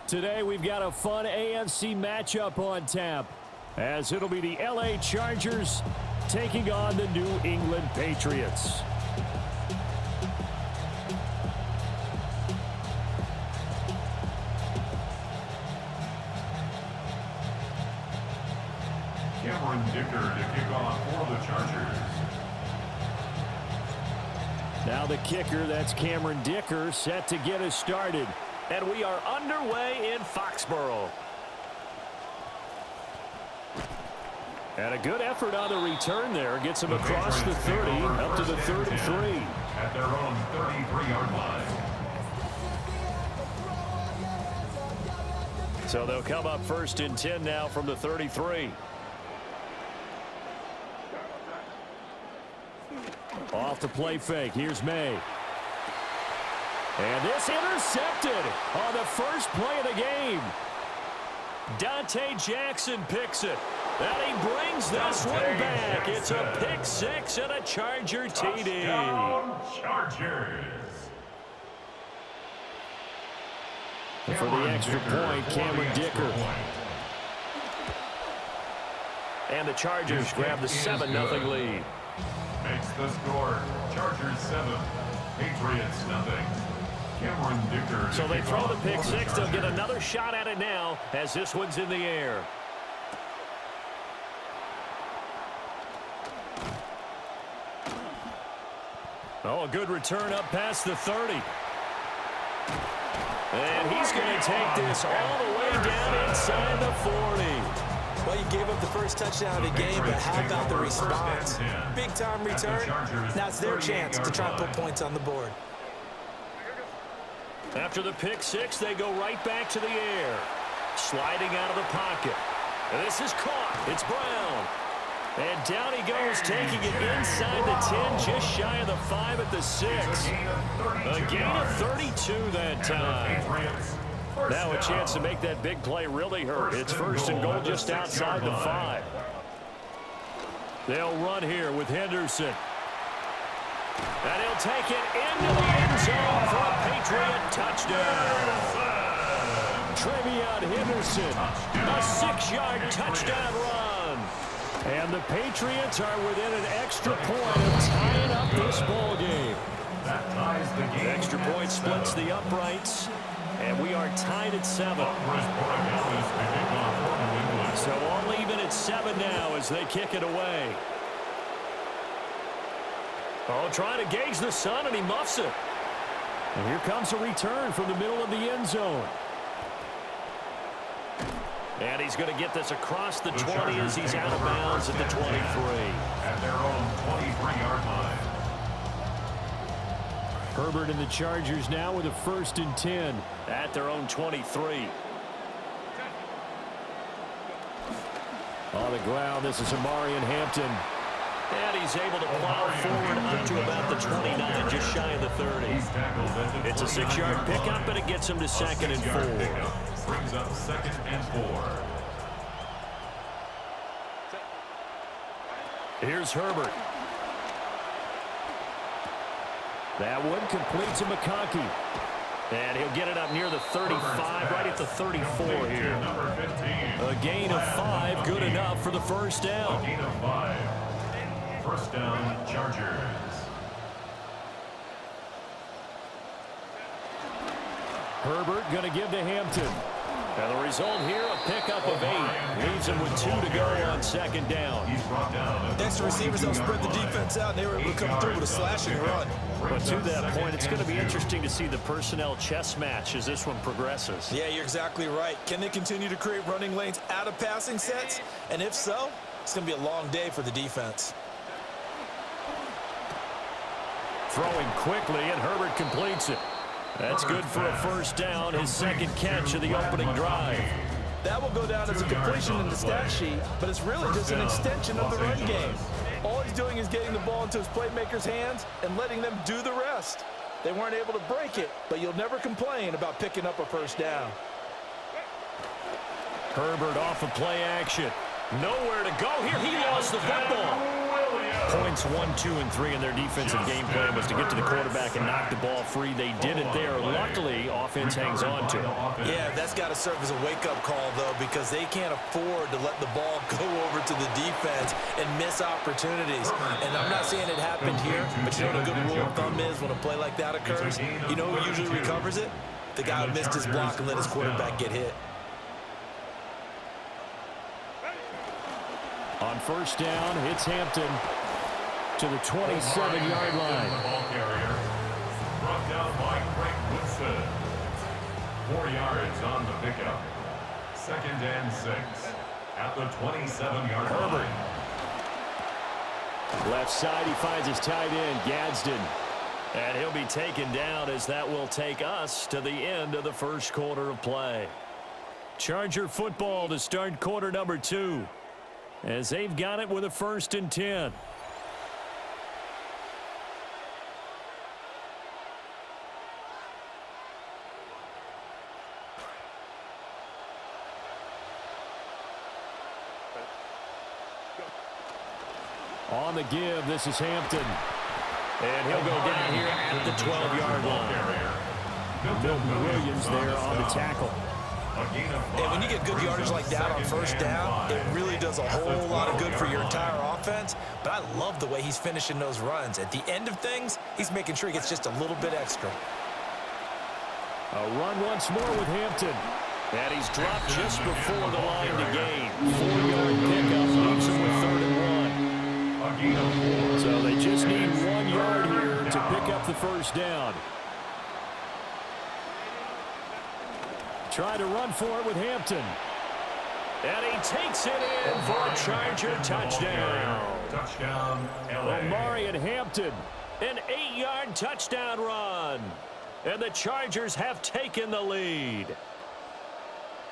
Today we've got a fun AFC matchup on tap, as it'll be the LA Chargers taking on the New England Patriots. Cameron Dicker to kick off for the Chargers. Now the kicker, that's Cameron Dicker, set to get us started. And we are underway in Foxborough. And a good effort on the return there. Gets him across the 30, up to the 33. At their own 33-yard line. So they'll come up first and 10 now from the 33. Off the play fake. Here's May. And this intercepted on the first play of the game. Dante Jackson picks it. And he brings this one back. It's a pick six and a Charger TD. Touchdown, Chargers. For the extra point, Cameron Dicker. And the Chargers grab the 7-0 lead. Makes the score. Chargers 7, Patriots nothing. Cameron Dicker. So they throw the pick six. They'll get another shot at it now as this one's in the air. Oh, a good return up past the 30. And he's going to take this all the way down inside the 40. Well, you gave up the first touchdown of the game, but how about the response? Big-time return. Now it's their chance to try and put points on the board. After the pick six, they go right back to the air. Sliding out of the pocket. And this is caught. It's Brown. And down he goes, taking it inside the 10, just shy of the 5 at the 6. A gain of 32 that time. Now a chance to make that big play really hurt. It's first and goal just outside the 5. They'll run here with Henderson. And he'll take it into the end zone for a Patriot touchdown. Trevion Henderson, a 6-yard touchdown run. And the Patriots are within an extra point of tying up this ball game. That ties the game. Extra point splits the uprights, and we are tied at 7. So all even at 7 now as they kick it away. Oh, trying to gauge the sun, and he muffs it. And here comes a return from the middle of the end zone. And he's going to get this across the 20 as he's out of bounds at the 23. At their own 23-yard line. Herbert and the Chargers now with a first and 10 at their own 23. On the ground, this is Amarian Hampton. And he's able to plow forward up to about the 29, just shy of the 30. It's a 6-yard pickup, and it gets him to 2nd and 4. Brings up 2nd and 4. Here's Herbert. That one completes to McConkey. And he'll get it up near the 35, right at the 34 here. A gain of 5, good enough for the first down. A gain of 5. First down, Chargers. Herbert going to give to Hampton. And the result here, a pickup of 8. Leaves him with 2 to go on 2nd down. He's brought down. Next receivers don't spread the defense out, and they were able to come through with a slashing run. But to that point, it's going to be interesting to see the personnel chess match as this one progresses. Yeah, you're exactly right. Can they continue to create running lanes out of passing sets? And if so, it's going to be a long day for the defense. Throwing quickly, and Herbert completes it. That's good for a first down, his 2nd catch of the opening drive. That will go down as a completion in the stat sheet, but it's really just an extension of the run game. All he's doing is getting the ball into his playmakers' hands and letting them do the rest. They weren't able to break it, but you'll never complain about picking up a first down. Herbert off of play action. Nowhere to go here. He lost the football. Points 1, 2, and 3 in their defensive game plan was to get to the quarterback and knock the ball free. They did it there. Luckily, offense hangs on to it. Yeah, that's got to serve as a wake-up call, though, because they can't afford to let the ball go over to the defense and miss opportunities. And I'm not saying it happened here, but you know what a good rule of thumb is when a play like that occurs? You know who usually recovers it? The guy who missed his block and let his quarterback get hit. On first down, it's Hampton to the 27-yard line. The ball carrier, brought down by Greg Woodson. 4 yards on the pickup. 2nd and 6 at the 27-yard line. Left side, he finds his tight end, Gadsden. And he'll be taken down as that will take us to the end of the first quarter of play. Charger football to start quarter number 2. As they've got it with a 1st and 10. On the give, this is Hampton. And he'll go down here at the 12-yard line. Milton Williams there on the tackle. And when you get good yardage like that on first down, it really does a whole lot of good for your entire offense. But I love the way he's finishing those runs. At the end of things, he's making sure he gets just a little bit extra. A run once more with Hampton. And he's dropped just before the line to gain. 4-yard pickup leaves him with 3rd and 1. So they just need 1 yard here to pick up the first down. Try to run for it with Hampton. And he takes it in for a Charger touchdown. Touchdown, LA. Omari and Hampton, an 8-yard touchdown run. And the Chargers have taken the lead.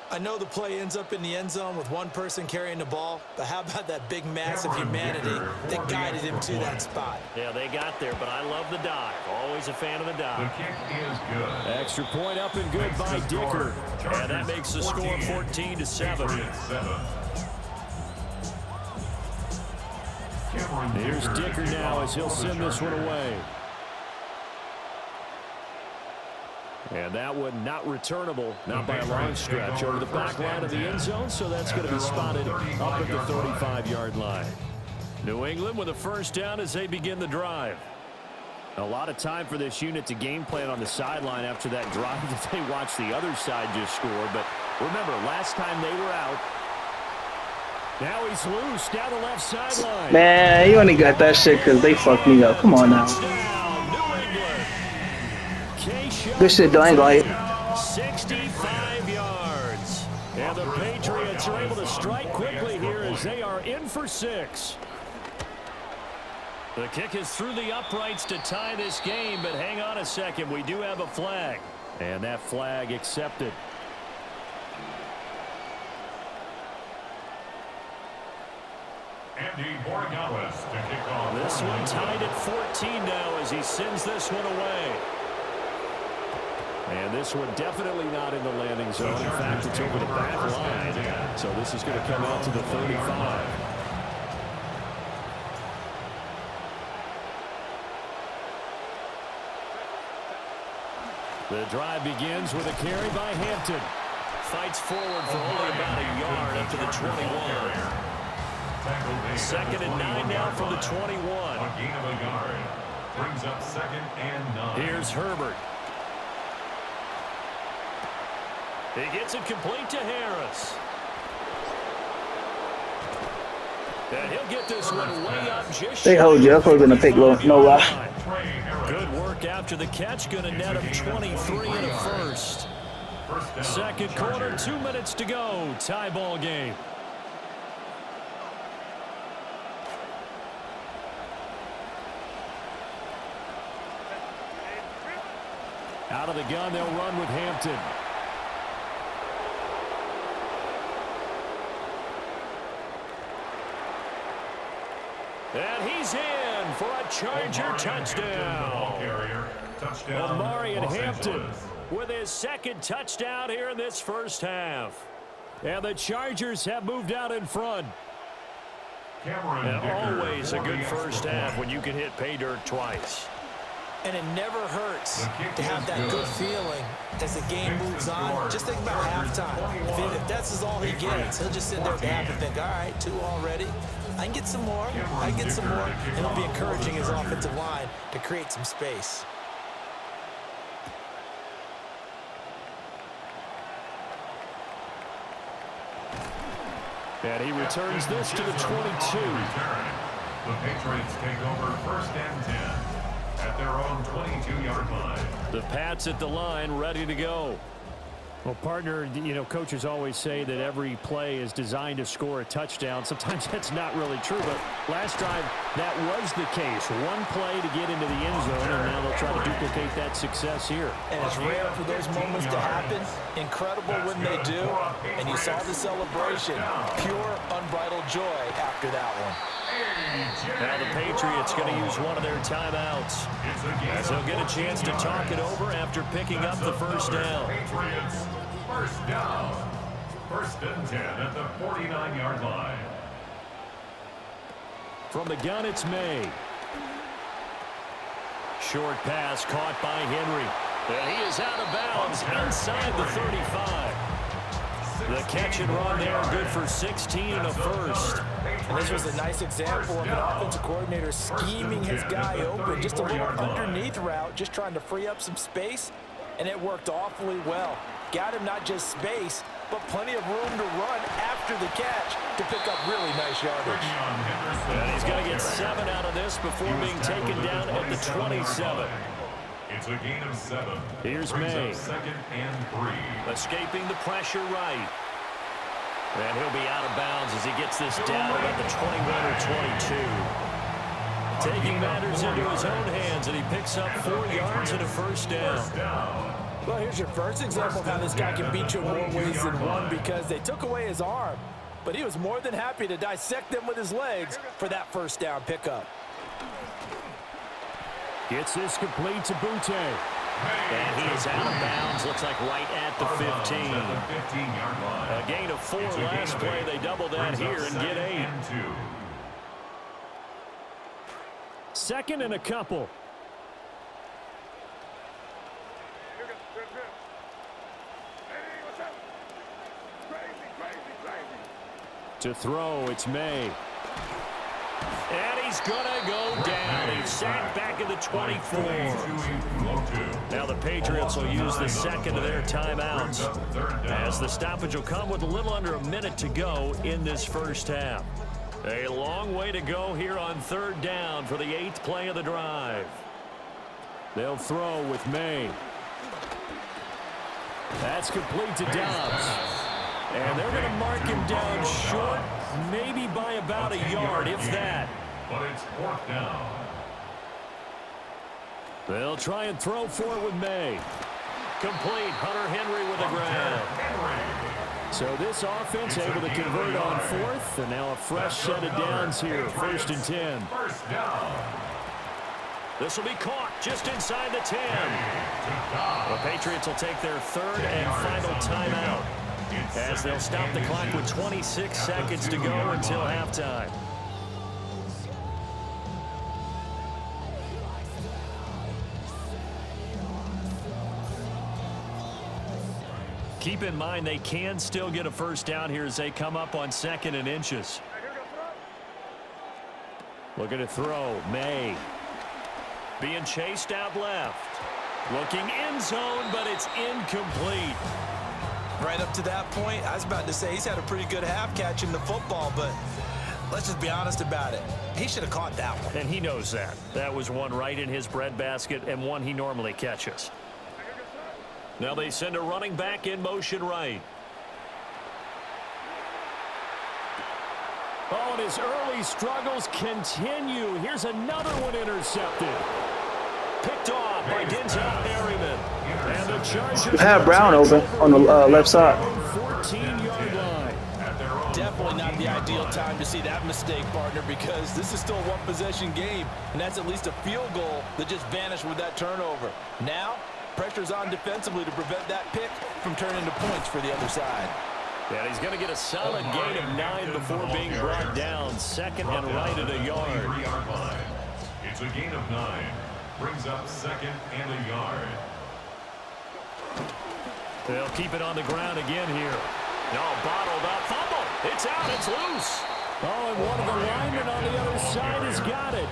I know the play ends up in the end zone with one person carrying the ball, but how about that big mass of humanity that guided him to that spot? Yeah, they got there, but I love the dive. Always a fan of the dive. The kick is good. Extra point up and good by Dicker. And that makes the score 14-7. Here's Dicker now as he'll send this one away. And that one not returnable, not by a long stretch, over the back line of the end zone, so that's going to be spotted up at the 35-yard line. New England with a first down as they begin the drive. A lot of time for this unit to game plan on the sideline after that drive that they watched the other side just score. But remember, last time they were out, now he's loose down the left sideline. Man, you only got that shit because they fucked me up. Come on now. Good shit, though. I ain't gonna hit. 65 yards. And the Patriots are able to strike quickly here as they are in for 6. The kick is through the uprights to tie this game, but hang on a second. We do have a flag. And that flag accepted. Andy Borregales to kick off. This one tied at 14 now as he sends this one away. And this one definitely not in the landing zone. In fact, it's over the back line. So this is going to come out to the 35. The drive begins with a carry by Hampton. Fights forward for only about a yard up to the 21. 2nd and 9 now from the 21. A gain of a yard. Brings up 2nd and 9. Here's Herbert. He gets it complete to Harris. And he'll get this one way up just They hold you. That's what's going to pick low. No lie. Good work after the catch. Going to net him 23 in a first. 2nd quarter, 2 minutes to go. Tie ball game. Out of the gun, they'll run with Hampton. And he's in for a Charger touchdown. Omari and Hampton with his 2nd touchdown here in this first half. And the Chargers have moved out in front. And always a good first half when you can hit pay dirt twice. And it never hurts to have that good feeling as the game moves on. Just think about halftime. If that's all he gets, he'll just sit there at the half and think, all right, 2 already. I can get some more. I can get some more. And he'll be encouraging his offensive line to create some space. And he returns this to the 22. The Patriots take over 1st and 10 at their own 22-yard line. The Pats at the line, ready to go. Well, partner, you know, coaches always say that every play is designed to score a touchdown. Sometimes that's not really true, but last drive, that was the case. One play to get into the end zone, and now they'll try to duplicate that success here. And it's rare for those moments to happen. Incredible when they do. And you saw the celebration. Pure, unbridled joy after that one. Now the Patriots going to use one of their timeouts, as they'll get a chance to talk it over after picking up the first down. Patriots, first down. 1st and 10 at the 49-yard line. From the gun, it's May. Short pass caught by Henry. And he is out of bounds inside the 35. The catch and run there, good for 16 and a first. And this was a nice example of an offensive coordinator scheming his guy open. Just a little underneath route, just trying to free up some space. And it worked awfully well. Got him not just space, but plenty of room to run after the catch to pick up really nice yardage. And he's going to get 7 out of this before being taken down at the 27. It's a gain of 7. Here's May. 2nd and 3. Escaping the pressure right. And he'll be out of bounds as he gets this down about the 21 or 22. Taking matters into his own hands, and he picks up 4 yards and a first down. Well, here's your first example of how this guy can beat you in more ways than one, because they took away his arm, but he was more than happy to dissect them with his legs for that first down pickup. Gets this complete to Butte. And he is out of bounds, looks like right at the 15. A gain of 4 last play. They double that here and get 8. 2nd and a couple. To throw, it's May. And he's going to go down. He's sacked back at the 24. Now the Patriots will use the second of their timeouts, as the stoppage will come with a little under a minute to go in this first half. A long way to go here on 3rd down for the 8th play of the drive. They'll throw with May. That's complete to Dobbs. And they're going to mark him down short, maybe by about a yard, if that. But it's 4th down. They'll try and throw for it with May. Complete. Hunter Henry with the grab. So this offense able to convert on 4th, and now a fresh set of downs here, 1st and 10. First down. This will be caught just inside the 10. The Patriots will take their 3rd and final timeout, as they'll stop the clock with 26 seconds to go until halftime. Keep in mind they can still get a first down here as they come up on 2nd and inches. Looking to throw. May. Being chased out left. Looking end zone, but it's incomplete. Right up to that point, I was about to say he's had a pretty good half catching the football, but let's just be honest about it. He should have caught that one. And he knows that. That was one right in his breadbasket and one he normally catches. Now they send a running back in motion right. Oh, and his early struggles continue. Here's another one intercepted. Picked off by Denzel Merriman. And the Chargers You have Brown open on the left side. 14-yard line. Definitely not the ideal time to see that mistake, partner, because this is still a one-possession game, and that's at least a field goal that just vanished with that turnover. Now, pressure's on defensively to prevent that pick from turning into points for the other side. And he's going to get a solid gain of 9 before being brought down. Second and right at a yard. It's a gain of 9. Brings up second and a yard. They'll keep it on the ground again here. No, bottled up. Fumble. It's out. It's loose. Oh, and one of the linemen on the other side has got it.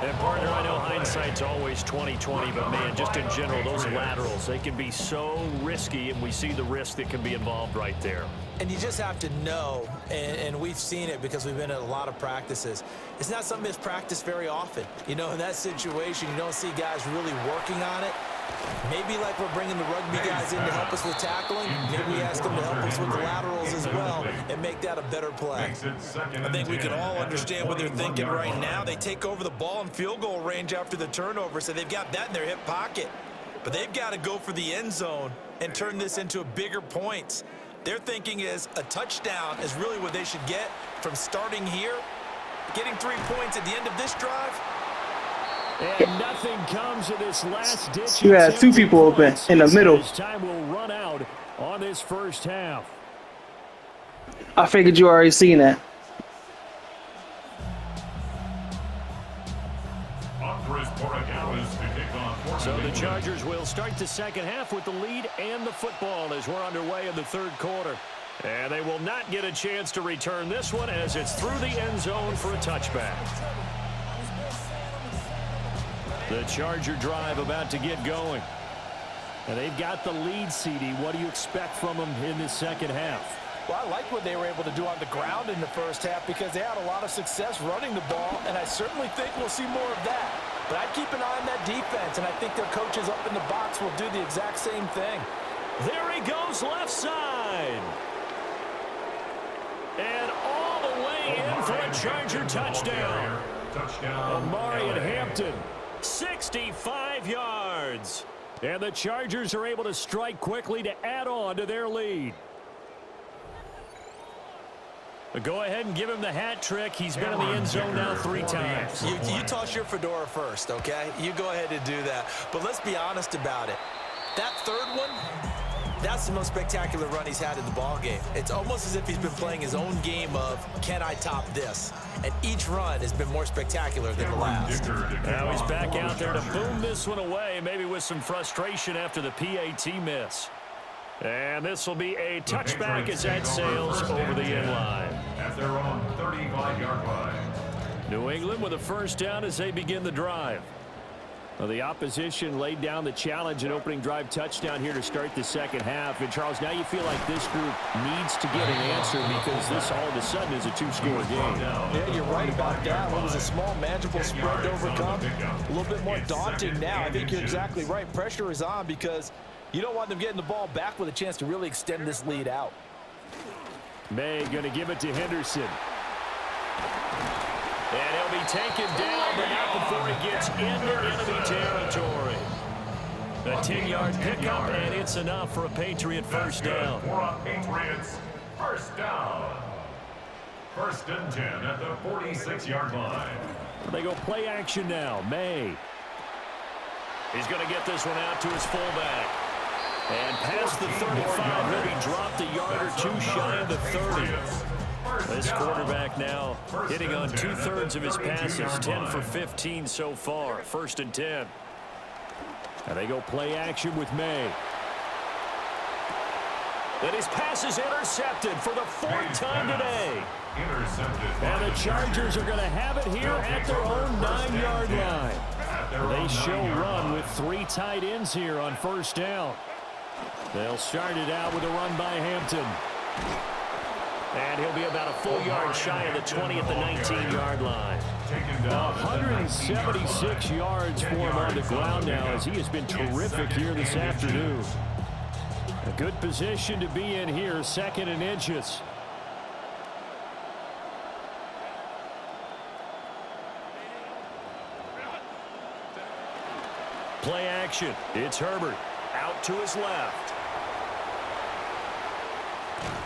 And, partner, I know hindsight's always 20/20, but, man, just in general, those laterals, they can be so risky, and we see the risk that can be involved right there. And you just have to know, and we've seen it because we've been at a lot of practices. It's not something that's practiced very often. You know, in that situation, you don't see guys really working on it. Maybe like we're bringing the rugby guys in to help us with tackling, maybe we ask them to help us with the laterals as well and make that a better play. I think we can all understand what they're thinking right now. They take over the ball in field goal range after the turnover, so they've got that in their hip pocket. But they've got to go for the end zone and turn this into a bigger points. Their thinking is a touchdown is really what they should get from starting here. Getting 3 points at the end of this drive. And nothing comes of this last ditch. You had 2 people open in the middle. Time will run out on this first half. I figured you already seen that. So the Chargers will start the second half with the lead and the football as we're underway in the third quarter. And they will not get a chance to return this one as it's through the end zone for a touchback. The Charger drive about to get going. And they've got the lead, CD. What do you expect from them in this second half? Well, I like what they were able to do on the ground in the first half because they had a lot of success running the ball, and I certainly think we'll see more of that. But I'd keep an eye on that defense, and I think their coaches up in the box will do the exact same thing. There he goes left side. And all the way in for a Charger touchdown. Amari and Hampton, 65 yards. And the Chargers are able to strike quickly to add on to their lead. But go ahead and give him the hat trick. He's been in the end zone now 3 times. You toss your fedora first, okay? You go ahead and do that. But let's be honest about it. That third one, that's the most spectacular run he's had in the ballgame. It's almost as if he's been playing his own game of, can I top this? And each run has been more spectacular than the last. Now he's back out there to boom this one away, maybe with some frustration after the PAT miss. And this will be a touchback as that sails over the end line. At their own 35-yard line. New England with a first down as they begin the drive. Well, the opposition laid down the challenge and opening drive touchdown here to start the second half. And, Charles, now you feel like this group needs to get an answer because this all of a sudden is a 2-score game. Yeah, you're right about that. What was a small, manageable spread to overcome? A little bit more daunting now. I think you're exactly right. Pressure is on because you don't want them getting the ball back with a chance to really extend this lead out. May going to give it to Henderson. And he'll be taken down, but not before he gets into enemy territory. A 10-yard pickup, and it's enough for a Patriot first down. For a Patriots first down. First and 10 at the 46-yard line. They go play action now. May. He's going to get this one out to his fullback. And past the 35, maybe dropped a yard or 2 shy of the 30. This quarterback now hitting on 2/3 of his passes, 10 for 15 so far. First and 10. And they go play action with May. And his pass is intercepted for the 4th time today. And the Chargers are going to have it here at their own 9-yard line. They show run with 3 tight ends here on first down. They'll start it out with a run by Hampton. And he'll be about a full yard shy of the 20 at the 19-yard line. 176 yards for him on the ground now as he has been terrific here this afternoon. A good position to be in here, 2nd and inches. Play action. It's Herbert out to his left.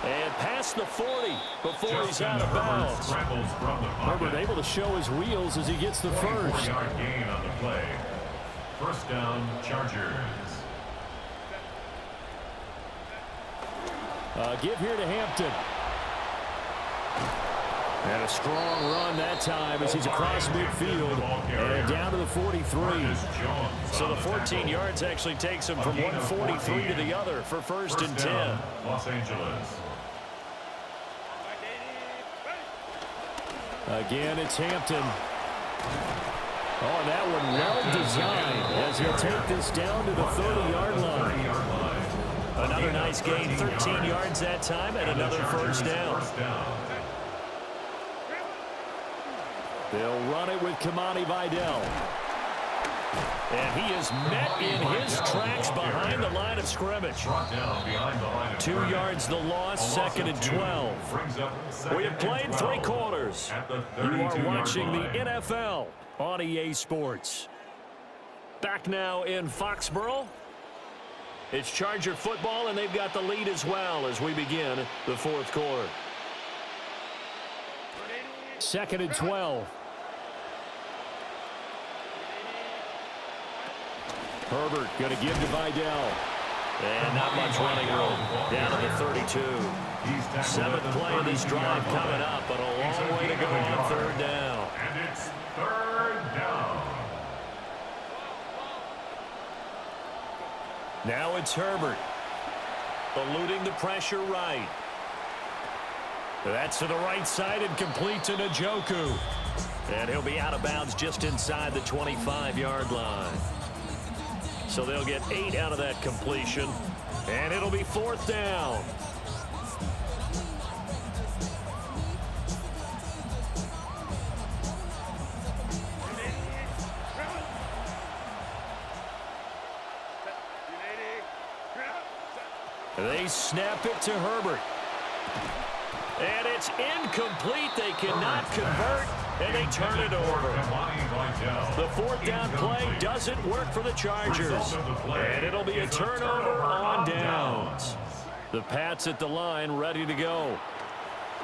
And past the 40 before he's out of bounds. Herbert able to show his wheels as he gets the first. Gain on the play. First down, Chargers. Give here to Hampton. And a strong run that time as he's across midfield and down to the 43. So the 14 yards actually takes him from 143 to the other for first and 10. Los Angeles. Again, it's Hampton. Oh, that one well designed as he'll take this down to the 30-yard line. Another nice gain, 13 yards that time, and another first down. They'll run it with Kamani Vidal. And he is met in his tracks behind the line of scrimmage. 2 yards the loss, second and 12. We have played 3 quarters. You are watching the NFL on EA Sports. Back now in Foxborough. It's Charger football, and they've got the lead as well as we begin the 4th quarter. Second and 12. Herbert going to give to Vidal. And not much running room. Down to the 32. 7th play of this drive coming up, but a long way to go on 3rd down. And it's 3rd down. Now it's Herbert. Eluding the pressure right. That's to the right side and complete to Njoku. And he'll be out of bounds just inside the 25-yard line. So they'll get 8 out of that completion. And it'll be 4th down. They snap it to Herbert. And it's incomplete. They cannot convert, and they turn it over. The 4th down play doesn't work for the Chargers. And it'll be a turnover on downs. The Pats at the line ready to go.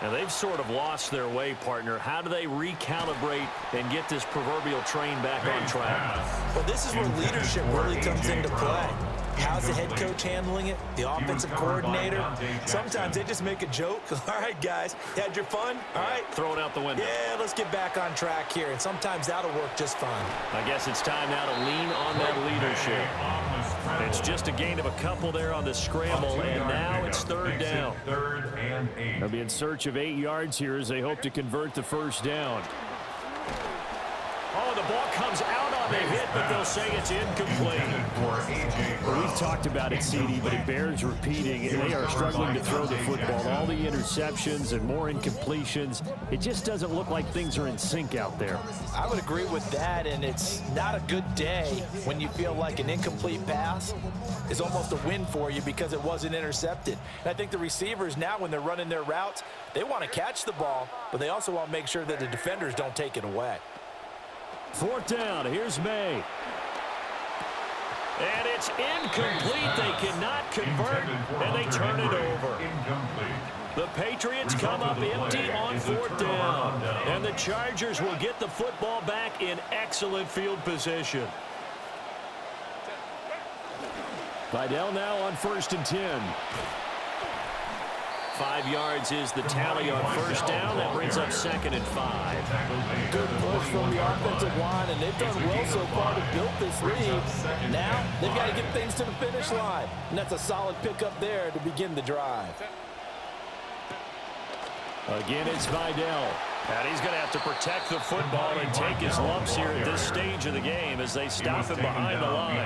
And they've sort of lost their way, partner. How do they recalibrate and get this proverbial train back on track? Well, this is where leadership really comes into play. How's the head coach handling it? The offensive coordinator? Sometimes they just make a joke. All right, guys, you had your fun? All right. Throw it out the window. Yeah, let's get back on track here. And sometimes that'll work just fine. I guess it's time now to lean on that leadership. It's just a gain of a couple there on the scramble, and now it's 3rd down. 3rd and 8. They'll be in search of 8 yards here as they hope to convert the first down. Oh, the ball comes out on the hit, but they'll say it's incomplete. We've talked about it, CD, but it bears repeating. They are struggling to throw the football. All the interceptions and more incompletions. It just doesn't look like things are in sync out there. I would agree with that, and it's not a good day when you feel like an incomplete pass is almost a win for you because it wasn't intercepted. And I think the receivers now, when they're running their routes, they want to catch the ball, but they also want to make sure that the defenders don't take it away. 4th down. Here's May. And it's incomplete. They cannot convert, and they turn it over. The Patriots come up empty on 4th down. And the Chargers will get the football back in excellent field position. Vidal now on 1st and 10. 5 yards is the tally on 1st down. That brings up 2nd and 5. Good push from the offensive line, and they've done well so far to build this lead. Now they've got to get things to the finish line, and that's a solid pickup there to begin the drive. Again, it's Vidal. And he's going to have to protect the football and take his lumps here at this stage of the game as they stop him behind the line.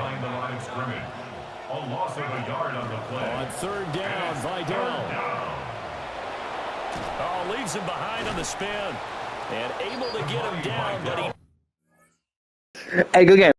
A loss of a yard on the play. On 3rd down, Vidal. Oh, leaves him behind on the spin. And able to get him down, but he... Hey, good game.